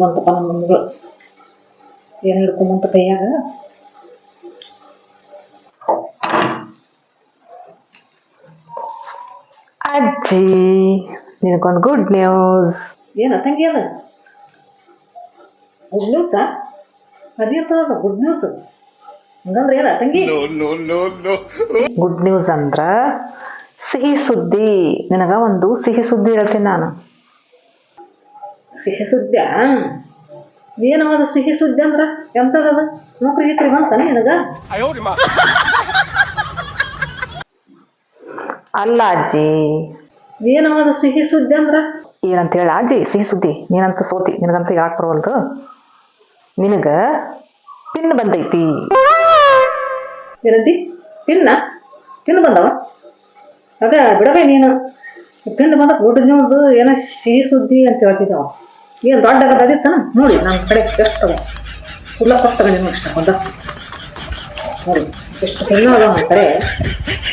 ಬಂತಪ್ಪ ನಮ್ಮ ಮಗಳು ಏನು ಹಿಡ್ಕೊಂಬಂತ ಕೈಯಾಗ. ಅಜ್ಜಿ, ನಿನಗೊಂದು ಗುಡ್ ನ್ಯೂಸ್. ಏನ ತಂಗಿ ಅದ? ಗುಡ್ ನ್ಯೂಸಾ? ಅದಿರ್ತದ ಗುಡ್ ನ್ಯೂಸ್ ಹಂಗಂದ್ರೆ ಏನ ತಂಗಿ? ಗುಡ್ ನ್ಯೂಸ್ ಅಂದ್ರ ಸಿಹಿ ಸುದ್ದಿ. ನಿನಗ ಒಂದು ಸಿಹಿ ಸುದ್ದಿ ಹೇಳ್ತೀನಿ ನಾನು. ಸಿಹಿ ಸುದ್ದಿ? ಏನವಾದ ಸಿಹಿ ಸುದ್ದಿ ಅಂದ್ರ ಎಂತದದ? ನೌಕರಿ ಗಿಕ್ರಿ ಬಂತಾನೆ ನಿನಗ? ಅಲ್ಲ ಅಜ್ಜಿ, ಏನವಾದ ಸಿಹಿ ಸುದ್ದಿ ಅಂದ್ರ? ಏನಂತ ಹೇಳ ಅಜ್ಜಿ ಸಿಹಿ ಸುದ್ದಿ? ನೀನಂತ ಸೋತಿ, ನಿನಗಂತ ಯಾಕೆ ಬರವಲ್ದು. ನಿನಗ ಪಿನ್ ಬಂದೈತಿ. ಏನಂತಿ? ಪಿನ್ ಬಂದವ? ಅದ ಬಿಡಬೇ ನೀನು. ಪಿನ್ ಬಂದ ಗುಡ್ ನ್ಯೂಸ್ ಏನ ಸಿಹಿ ಸುದ್ದಿ ಅಂತ ಹೇಳ್ತಿದ್ದಾವ. ಏನು ದೊಡ್ಡ ಅದಿತ್ತಾನ ನೋಡಿ. ನಮ್ಮ ಕಡೆ ಎಷ್ಟು ಕುಲ್ಲ ಕೊಡ್ತಾಗ ನಿಮ್ಮ ಇಷ್ಟ ಬಂದ ನೋಡಿ. ಎಷ್ಟು ಪಿನ್ನು ಅದಾವ ನಮ್ಮ ಕಡೆ.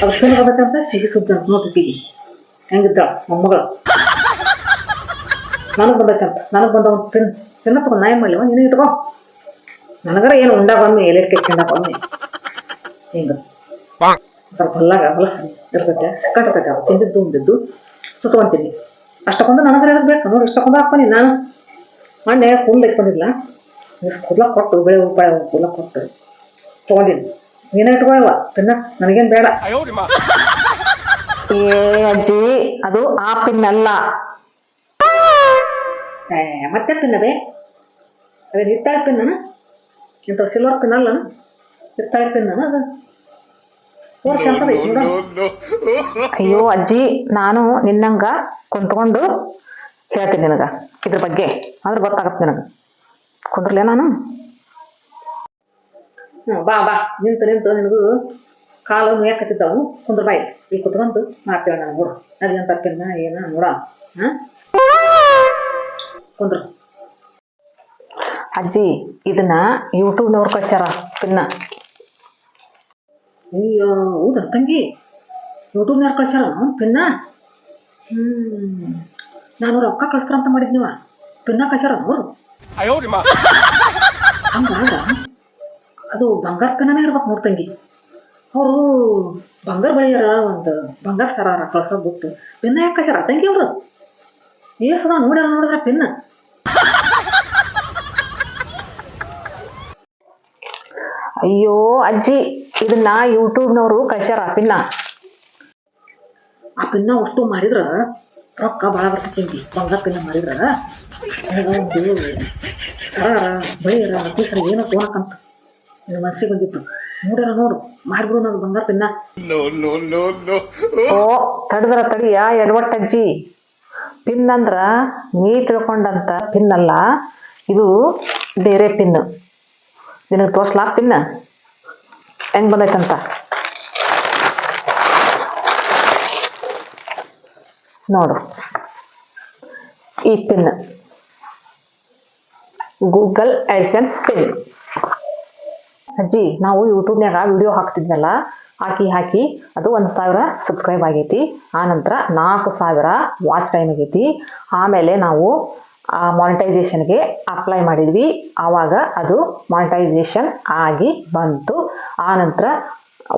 ಅದು ಪಿನ್ ಬಂದೈತೆ ಸಿಹಿ ಸುದ್ದಿ ಅಂತ ನೋಡ್ತೀವಿ. ಹೆಂಗಿದ್ದಾಳ ಮೊಮ್ಮಗಳು? ನನಗೆ ಬಂದೈತೆ ಅಂತ. ನನಗೆ ಬಂದ ಒಂದು ಪಿನ್ನ ತಗೊಂಡು ನಾ ಏನು ಮಾಡಲಿವ? ನೀನು ಇಟ್ಕೋ. ನನಗರ ಏನು ಉಂಡಾಗ ಒಮ್ಮೆ ಎಲೆಕ್ಕೆ ತಿಂಡಾಗ ಒಮ್ಮೆ ಹಿಂಗೆ ಸ್ವಲ್ಪ ಹೊಲಸು ಇರ್ತೈತೆ, ಸಿಕ್ಕಾಟರ್ತೈತೆ. ಅವ್ರು ತಿಂದಿದ್ದು ಉಂಡಿದ್ದು ಸುತ್ಕೊಂತೀನಿ. ಅಷ್ಟಕ್ಕೊಂದು ನನಗರ ಇರೋದು ಬೇಕು ನೋಡಿ. ಇಷ್ಟಕ್ಕೊಂದು ಹಾಕ್ತೀನಿ ನಾನು. ಮೊನ್ನೆ ಕೂದಲು ಇಟ್ಕೊಂಡಿಲ್ಲ, ಕೂದಲ ಕೊಟ್ಟು ಬೆಳೆ ಉಪಾಯ ಕೂದಲ ಕೊಟ್ಟು ತೊಗೊಂಡಿನಿ. ನೀನೇ ಇಟ್ಕೊಳ್ಳವ ಪಿನ್ನ, ನನಗೇನು ಬೇಡ. ಏ ಅಜ್ಜಿ, ಅದು ಆ ಪಿನ್ ಅಲ್ಲ. ಮತ್ತೆ ಪಿನ್ನವೇ? ಅದೇ ಹಿತ್ತಾಳೆ ಪಿನ್ನ? ಇಂಥ ಸಿಲ್ವರ್ ಪಿನ್ ಅಲ್ಲ, ಹಿತ್ತಾಳೆ ಪಿನ್ನ ಅದು. ಅಯ್ಯೋ ಅಜ್ಜಿ, ನಾನು ನಿನ್ನಂಗ ಕುಂತ್ಕೊಂಡು ಹೇಳ್ತೀನಿ ನಿನಗ ಇದ್ರ ಬಗ್ಗೆ. ಆದ್ರೆ ಗೊತ್ತಾಗತ್ತೆ ನಿನಗ. ಕುಂದ್ರಲೇ ನಾನು? ಬಾ ನಿಂತು ನಿನಗೂ ಕಾಲು ನೋಯಕತ್ತಿದ್ದವು. ಕುಂದ್ರ ಬಾಯಿ ಈಗ ಕುತ್ಕೊಂಡು ಮಾಡ್ತೇವೆ ನಾನು. ನೋಡು ಅದೇಂತ ಪಿನ್ನ ಏನ ನೋಡ. ಕುಂದ್ರ. ಅಜ್ಜಿ, ಇದನ್ನ ಯೂಟ್ಯೂಬ್ನವ್ರು ಕಳ್ಸ್ಯಾರ ಪಿನ್ನ. ಅಯ್ಯೋ ಹೌದಾ ತಂಗಿ? ಯೂಟ್ಯೂಬ್ನಾರ ಕಳ್ಸ್ಯಾರ ಪಿನ್ನ? ನಾನು ರೊಕ್ಕ ಕಳಿಸ್ತಾರಂತ ಮಾಡಿದ್ ನೀವ ಪಿನ್ನ ಕಳ್ಸ್ಯಾರ ಅವರು? ಹಂಗಾದ್ರ ಅದು ಬಂಗಾರ ಪಿನ್ನನೇ ಇರ್ಬೇಕು ನೋಡಿ ತಂಗಿ. ಅವರು ಬಂಗಾರ ಬಳಿಯಾರ ಒಂದು ಬಂಗಾರ ಸರಾರ ಕಳ್ಸೋದು ಬಿಟ್ಟು ಪಿನ್ನ ಯಾಕೆ ಕಳ್ಸ್ಯಾರ ತಂಗಿ ಅವರು? ಏಸದ ನೋಡಿದ್ರ ಪಿನ್ನ? ಅಯ್ಯೋ ಅಜ್ಜಿ, ಇದನ್ನ ಯೂಟ್ಯೂಬ್ನವರು ಕಳ್ಸ್ಯಾರ ಪಿನ್ನ. ಆ ಪಿನ್ನ ಅಷ್ಟು ಮಾಡಿದ್ರ ರೊಕ್ಕ ಭಾಳ ಬರ್ತೈತಿ. ಬಂಗಾರ ಪಿನ್ನ ಮಾಡಿದ್ರ ಒಂದು ಸರಾರ ಬಳಿಯರ ಅತಿಸರ ಏನೋ ತೋಣಕಂತ ನಿನ್ನ ಮನಸ್ಸಿಗೆ ಬಂದಿತ್ತು. ನೋಡು ಮಾರ್ಬಿಡು ನಾನು ಬಂಗಾರ ಪಿನ್ನ. ಓ ತಡದ್ರ ತಡಿಯ ಎಡವಟ್ಟಜ್ಜಿ. ಪಿನ್ ಅಂದ್ರ ನೀ ತಿಳ್ಕೊಂಡಂತ ಪಿನ್ ಅಲ್ಲ, ಇದು ಬೇರೆ ಪಿನ್. ನಿನಗೆ ತೋರ್ಸ್ಲಾ ಪಿನ್ನ ಹೆಂಗ್ ಬಂದೈತಂತ? ನೋಡು, ಈ ಪಿನ್ ಗೂಗಲ್ ಆಡ್ಸೆನ್ಸ್ ಪಿನ್. ಅಜ್ಜಿ, ನಾವು ಯೂಟ್ಯೂಬ್ನಾಗ ವಿಡಿಯೋ ಹಾಕ್ತಿದ್ವಲ್ಲ, ಹಾಕಿ ಅದು 1,000 ಸಬ್ಸ್ಕ್ರೈಬ್ ಆಗೈತಿ. ಆನಂತರ 4,000 ವಾಚ್ ಟೈಮ್ ಆಗೈತಿ. ಆಮೇಲೆ ನಾವು ಮಾನಿಟೈಸೇಷನ್ಗೆ ಅಪ್ಲೈ ಮಾಡಿದ್ವಿ. ಆವಾಗ ಅದು ಮಾನಿಟೈಸೇಷನ್ ಆಗಿ ಬಂತು. ಆನಂತರ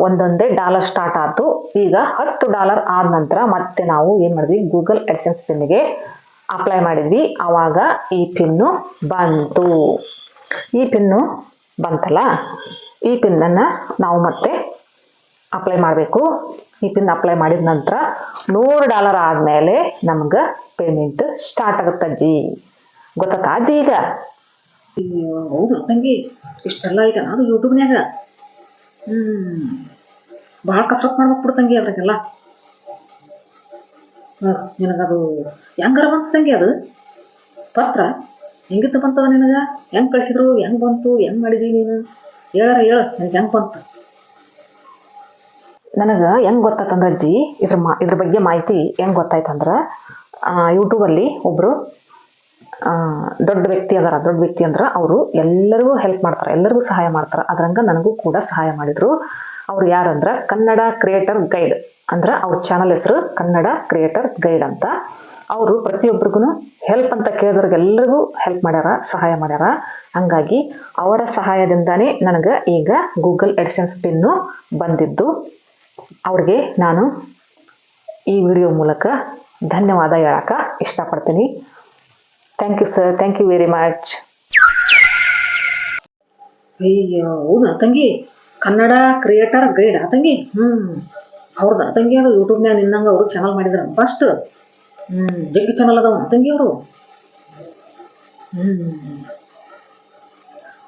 ಒಂದೊಂದೇ ಡಾಲರ್ ಸ್ಟಾರ್ಟ್ ಆಯ್ತು. ಈಗ $10 ಆದ ನಂತರ ಮತ್ತೆ ನಾವು ಏನು ಮಾಡಿದ್ವಿ, ಗೂಗಲ್ ಆಡ್ಸೆನ್ಸ್ ಪಿನ್ಗೆ ಅಪ್ಲೈ ಮಾಡಿದ್ವಿ. ಆವಾಗ ಈ ಪಿನ್ನು ಬಂತು. ಈ ಪಿನ್ನು ಬಂತಲ್ಲ, ಈ ಪಿನ್ನನ್ನು ನಾವು ಮತ್ತೆ ಅಪ್ಲೈ ಮಾಡಬೇಕು. ಈ ಪಿನ್ ಅಪ್ಲೈ ಮಾಡಿದ ನಂತರ $100 ಆದಮೇಲೆ ನಮ್ಗೆ ಪೇಮೆಂಟ್ ಸ್ಟಾರ್ಟ್ ಆಗುತ್ತೆ ಅಜ್ಜಿ. ಗೊತ್ತಾ ಅಜ್ಜಿ ಈಗ? ಹೌದು ತಂಗಿ, ಇಷ್ಟೆಲ್ಲ ಐತೆ ಅದು ಯೂಟ್ಯೂಬ್ನ್ಯಾಗ. ಭಾಳ ಕಸರತ್ತು ಮಾಡ್ಬೇಕು ಬಿಡು ತಂಗಿ ಅದ್ರಾಗೆಲ್ಲ. ನಿನಗದು ಹೆಂಗಾರ ಬಂತು ತಂಗಿ? ಅದು ಪತ್ರ ಹೆಂಗಿತ್ತು ಬಂತದ ನಿನಗೆ? ಹೆಂಗೆ ಕಳಿಸಿದ್ರು? ಹೆಂಗೆ ಬಂತು? ಹೆಂಗೆ ಮಾಡಿದ್ವಿ ನೀನು? ಹೇಳು ನನಗೆ ಹೆಂಗೆ ಬಂತು? ನನಗೆ ಹೆಂಗೆ ಗೊತ್ತಾಯ್ತಂದ್ರೆ ಅಜ್ಜಿ, ಇದ್ರ ಬಗ್ಗೆ ಮಾಹಿತಿ ಹೆಂಗೆ ಗೊತ್ತಾಯ್ತಂದ್ರೆ, ಯೂಟ್ಯೂಬಲ್ಲಿ ಒಬ್ಬರು ದೊಡ್ಡ ವ್ಯಕ್ತಿ ಅಂದ್ರೆ ಅವರು ಎಲ್ಲರಿಗೂ ಹೆಲ್ಪ್ ಮಾಡ್ತಾರೆ, ಎಲ್ಲರಿಗೂ ಸಹಾಯ ಮಾಡ್ತಾರೆ. ಅದ್ರಂಗ ನನಗೂ ಕೂಡ ಸಹಾಯ ಮಾಡಿದರು. ಅವ್ರು ಯಾರಂದ್ರೆ ಕನ್ನಡ ಕ್ರಿಯೇಟರ್ ಗೈಡ್, ಅಂದ್ರೆ ಅವ್ರ ಚಾನಲ್ ಹೆಸರು ಕನ್ನಡ ಕ್ರಿಯೇಟರ್ ಗೈಡ್ ಅಂತ. ಅವರು ಪ್ರತಿಯೊಬ್ಬರಿಗೂ ಹೆಲ್ಪ್ ಅಂತ ಕೇಳಿದ್ರಿಗೆಲ್ಲರಿಗೂ ಹೆಲ್ಪ್ ಮಾಡ್ಯಾರ, ಸಹಾಯ ಮಾಡ್ಯಾರ. ಹಂಗಾಗಿ ಅವರ ಸಹಾಯದಿಂದಾನೇ ನನಗೆ ಈಗ ಗೂಗಲ್ ಎಡ್ಸೆನ್ಸ್ ಪಿನ್ನು ಬಂದಿದ್ದು. ಅವ್ರಿಗೆ ನಾನು ಈ ವಿಡಿಯೋ ಮೂಲಕ ಧನ್ಯವಾದ ಹೇಳಕ್ಕೆ ಇಷ್ಟಪಡ್ತೀನಿ. Thank you sir, thank you very much. ಅಯ್ಯೋ ಹೌದಾ ತಂಗಿ, ಕನ್ನಡ ಕ್ರಿಯೇಟರ್ ಗೈಡ್ ತಂಗಿ. ಅವ್ರದ್ದು ತಂಗಿ ಅದು ಯೂಟ್ಯೂಬ್ನ್ಯಾಗ ನಿನ್ನಂಗೆ ಅವರು ಚಾನಲ್ ಮಾಡಿದ್ರ ಫಸ್ಟ್. ಜಗ್ಗಿ ಚಾನಲ್ ಅದಾವ ತಂಗಿ ಅವರು.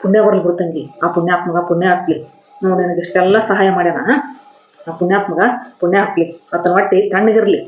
ಪುಣ್ಯ ಬರ್ಲಿ ಬಿಡು ತಂಗಿ, ಆ ಪುಣ್ಯಾತ್ಮಗ ಪುಣ್ಯ ಹಾಕ್ಲಿ. ನೋಡಿ ನನಗೆ ಇಷ್ಟೆಲ್ಲ ಸಹಾಯ ಮಾಡ್ಯಾನ. ಆ ಪುಣ್ಯಾತ್ಮಗ ಪುಣ್ಯ ಹಾಕ್ಲಿ, ಆತನ ಹೊಟ್ಟಿ ತಣ್ಣಗಿರ್ಲಿ.